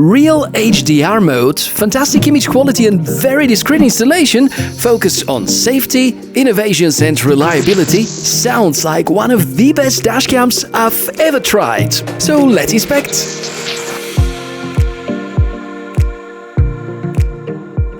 Real HDR mode, fantastic image quality and very discreet installation, focus on safety, innovations and reliability, sounds like one of the best dashcams I've ever tried. So let's inspect.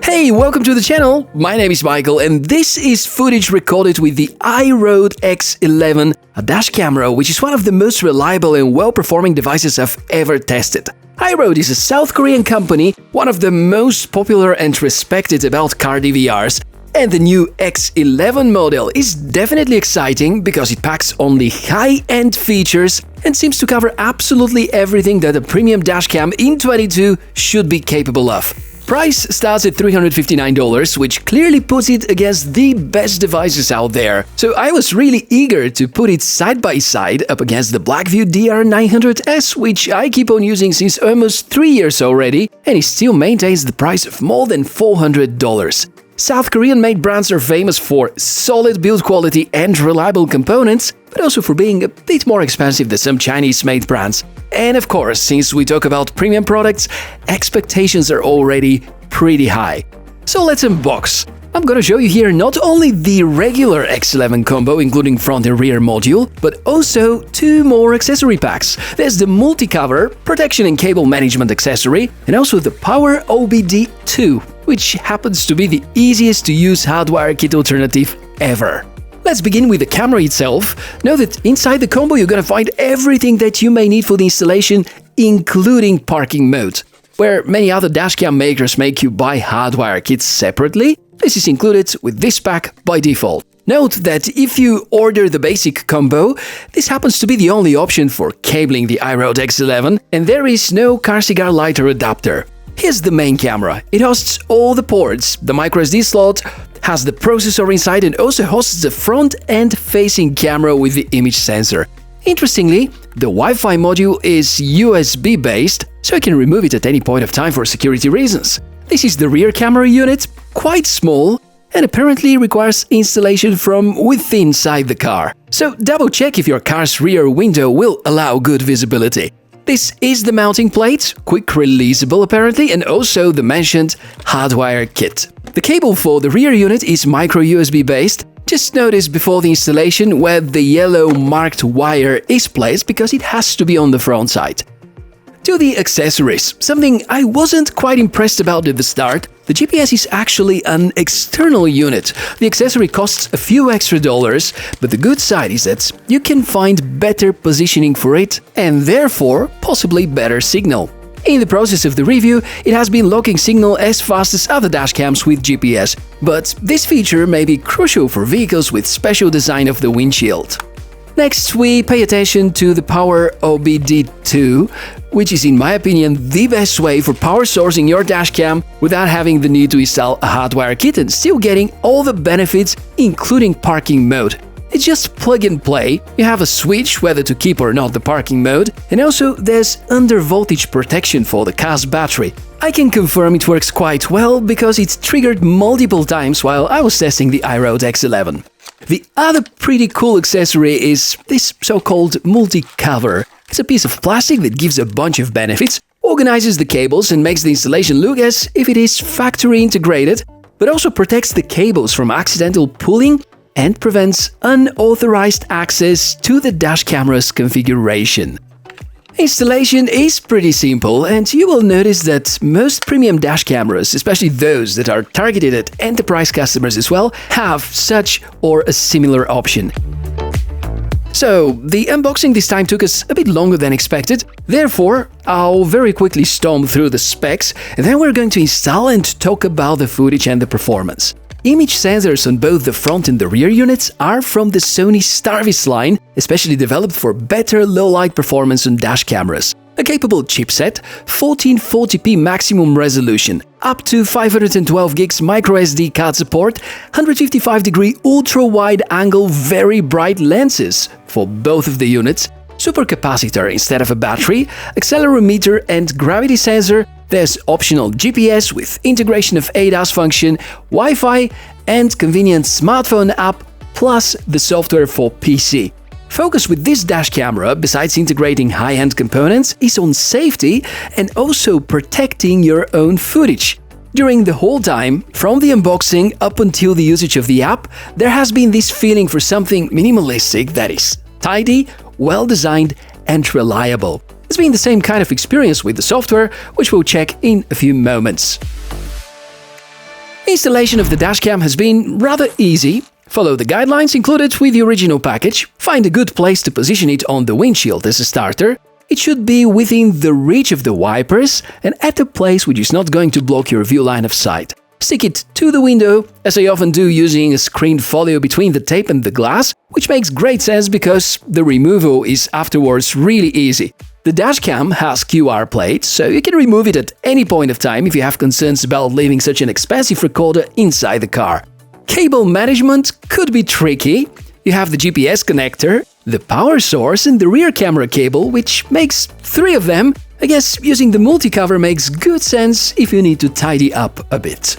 Hey, welcome to the channel. My name is Michael and this is footage recorded with the IROAD X11, a dash camera which is one of the most reliable and well-performing devices I've ever tested. IROAD is a South Korean company, one of the most popular and respected about car DVRs, and the new X11 model is definitely exciting because it packs only high-end features and seems to cover absolutely everything that a premium dashcam in 22 should be capable of. Price starts at $359, which clearly puts it against the best devices out there. So I was really eager to put it side by side up against the Blackview DR900S, which I keep on using since almost 3 years already, and it still maintains the price of more than $400. South Korean-made brands are famous for solid build quality and reliable components, but also for being a bit more expensive than some Chinese-made brands. And of course, since we talk about premium products, expectations are already pretty high. So let's unbox. I'm gonna show you here not only the regular X11 combo, including front and rear module, but also two more accessory packs. There's the multi-cover, protection and cable management accessory, and also the Power OBD2, which happens to be the easiest to use hardwire kit alternative ever. Let's begin with the camera itself. Know that inside the combo you're gonna find everything that you may need for the installation, including parking mode. Where many other dashcam makers make you buy hardwire kits separately, this is included with this pack by default. Note that if you order the basic combo, this happens to be the only option for cabling the IROAD X11, and there is no car cigar lighter adapter. Here's the main camera. It hosts all the ports, the microSD slot, has the processor inside and also hosts the front-end facing camera with the image sensor. Interestingly, the Wi-Fi module is USB based, so I can remove it at any point of time for security reasons. This is the rear camera unit, quite small, and apparently requires installation from within inside the car. So double check if your car's rear window will allow good visibility. This is the mounting plate, quick releasable apparently, and also the mentioned hardwire kit. The cable for the rear unit is micro USB based. Just notice before the installation where the yellow marked wire is placed because it has to be on the front side. To the accessories, something I wasn't quite impressed about at the start, the GPS is actually an external unit. The accessory costs a few extra dollars, but the good side is that you can find better positioning for it and therefore possibly better signal. In the process of the review, it has been locking signal as fast as other dashcams with GPS, but this feature may be crucial for vehicles with special design of the windshield. Next, we pay attention to the Power OBD2, which is in my opinion the best way for power sourcing your dashcam without having the need to install a hardwire kit and still getting all the benefits, including parking mode. It's just plug and play, you have a switch whether to keep or not the parking mode, and also there's under voltage protection for the car's battery. I can confirm it works quite well because it's triggered multiple times while I was testing the IROAD X11. The other pretty cool accessory is this so-called multi-cover. It's a piece of plastic that gives a bunch of benefits, organizes the cables and makes the installation look as if it is factory integrated, but also protects the cables from accidental pulling and prevents unauthorized access to the dash camera's configuration. Installation is pretty simple, and you will notice that most premium dash cameras, especially those that are targeted at enterprise customers as well, have such or a similar option. So, the unboxing this time took us a bit longer than expected, therefore I'll very quickly stomp through the specs, and then we're going to install and talk about the footage and the performance. Image sensors on both the front and the rear units are from the Sony Starvis line, especially developed for better low-light performance on dash cameras. A capable chipset, 1440p maximum resolution, up to 512 gigs microSD card support, 155-degree ultra-wide-angle very bright lenses for both of the units, supercapacitor instead of a battery, accelerometer and gravity sensor. There's optional GPS with integration of ADAS function, Wi-Fi and convenient smartphone app, plus the software for PC. Focus with this dash camera, besides integrating high-end components, is on safety and also protecting your own footage. During the whole time, from the unboxing up until the usage of the app, there has been this feeling for something minimalistic that is tidy, well-designed and reliable. It's been the same kind of experience with the software, which we'll check in a few moments. Installation of the dashcam has been rather easy. Follow the guidelines included with the original package, find a good place to position it on the windshield as a starter. It should be within the reach of the wipers and at a place which is not going to block your view line of sight. Stick it to the window, as I often do using a screened folio between the tape and the glass, which makes great sense because the removal is afterwards really easy. The dashcam has QR plates, so you can remove it at any point of time if you have concerns about leaving such an expensive recorder inside the car. Cable management could be tricky. You have the GPS connector, the power source and the rear camera cable, which makes 3 of them. I guess using the multi-cover makes good sense if you need to tidy up a bit.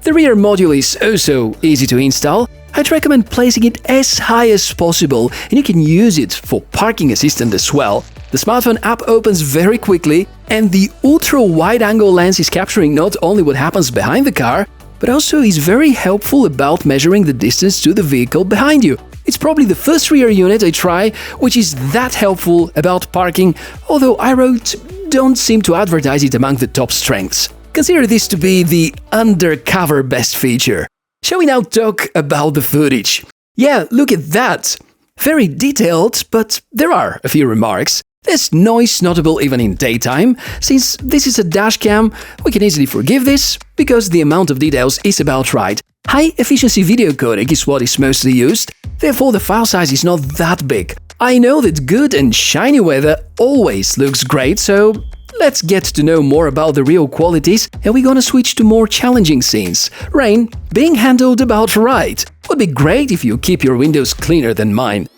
The rear module is also easy to install. I'd recommend placing it as high as possible, and you can use it for parking assistant as well. The smartphone app opens very quickly, and the ultra-wide-angle lens is capturing not only what happens behind the car, but also is very helpful about measuring the distance to the vehicle behind you. It's probably the first rear unit I try which is that helpful about parking, although IROAD don't seem to advertise it among the top strengths. Consider this to be the undercover best feature. Shall we now talk about the footage? Yeah, look at that! Very detailed, but there are a few remarks. There's noise notable even in daytime. Since this is a dashcam, we can easily forgive this, because the amount of details is about right. High-efficiency video codec is what is mostly used, therefore the file size is not that big. I know that good and shiny weather always looks great, so let's get to know more about the real qualities, and we're gonna switch to more challenging scenes. Rain being handled about right. Would be great if you keep your windows cleaner than mine.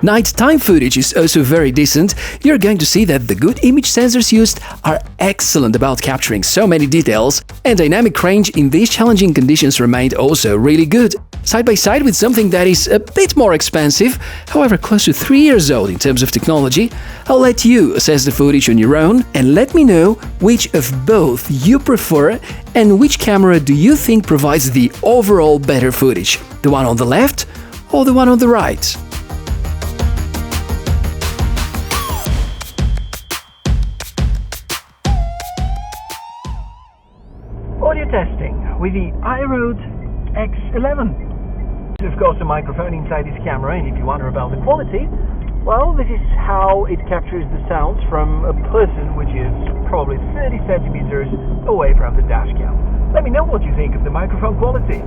Nighttime footage is also very decent. You're going to see that the good image sensors used are excellent about capturing so many details, and dynamic range in these challenging conditions remained also really good. Side by side with something that is a bit more expensive, however close to 3 years old in terms of technology, I'll let you assess the footage on your own and let me know which of both you prefer and which camera do you think provides the overall better footage, the one on the left or the one on the right. Audio testing with the IROAD X11. Of course, a microphone inside this camera, and if you wonder about the quality, well, this is how it captures the sounds from a person which is probably 30 centimeters away from the dashcam. Let me know what you think of the microphone quality.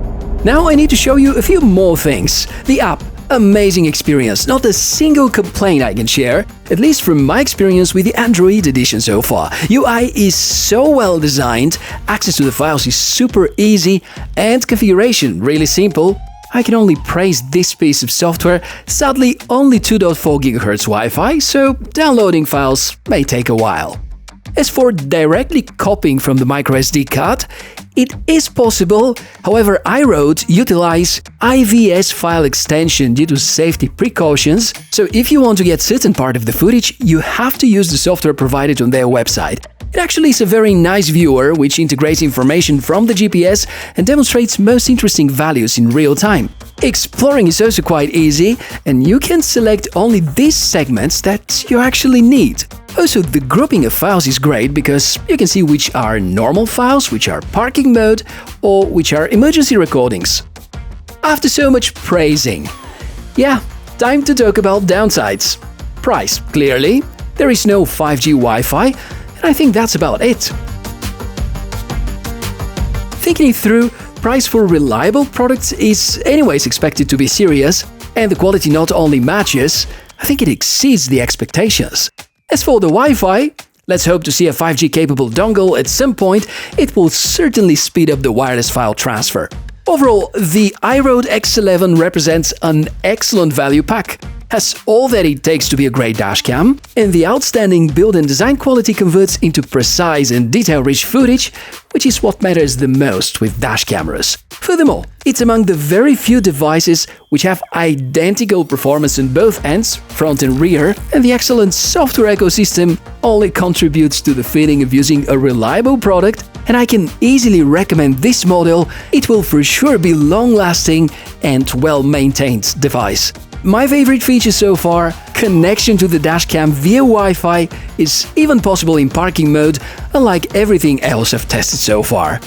Now I need to show you a few more things. The app. Amazing experience, not a single complaint I can share, at least from my experience with the Android edition so far. UI is so well designed, access to the files is super easy, and configuration really simple. I can only praise this piece of software. Sadly, only 2.4 GHz Wi-Fi, so downloading files may take a while. As for directly copying from the microSD card, it is possible, however IROAD utilize IVS file extension due to safety precautions, so if you want to get certain part of the footage, you have to use the software provided on their website. It actually is a very nice viewer which integrates information from the GPS and demonstrates most interesting values in real time. Exploring is also quite easy, and you can select only these segments that you actually need. Also, the grouping of files is great because you can see which are normal files, which are parking mode, or which are emergency recordings. After so much praising, yeah, time to talk about downsides. Price, clearly. There is no 5G Wi-Fi, and I think that's about it. Thinking it through, price for reliable products is anyways expected to be serious, and the quality not only matches, I think it exceeds the expectations. As for the Wi-Fi, let's hope to see a 5G-capable dongle at some point. It will certainly speed up the wireless file transfer. Overall, the IROAD X11 represents an excellent value pack. has all that it takes to be a great dashcam, and the outstanding build and design quality converts into precise and detail-rich footage, which is what matters the most with dash cameras. Furthermore, it's among the very few devices which have identical performance on both ends, front and rear, and the excellent software ecosystem only contributes to the feeling of using a reliable product, and I can easily recommend this model. It will for sure be long-lasting and well-maintained device. My favorite feature so far, connection to the dashcam via Wi-Fi, is even possible in parking mode, unlike everything else I've tested so far.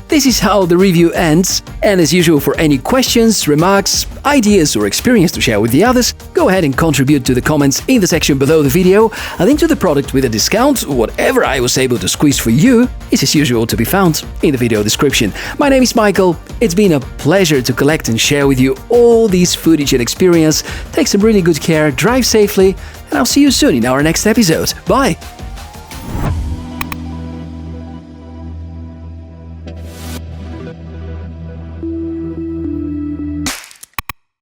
This is how the review ends, and as usual, for any questions, remarks, ideas or experience to share with the others, go ahead and contribute to the comments in the section below the video. A link to the product with a discount, whatever I was able to squeeze for you, is as usual to be found in the video description. My name is Michael, it's been a pleasure to collect and share with you all these footage and experience. Take some really good care, drive safely, and I'll see you soon in our next episode. Bye!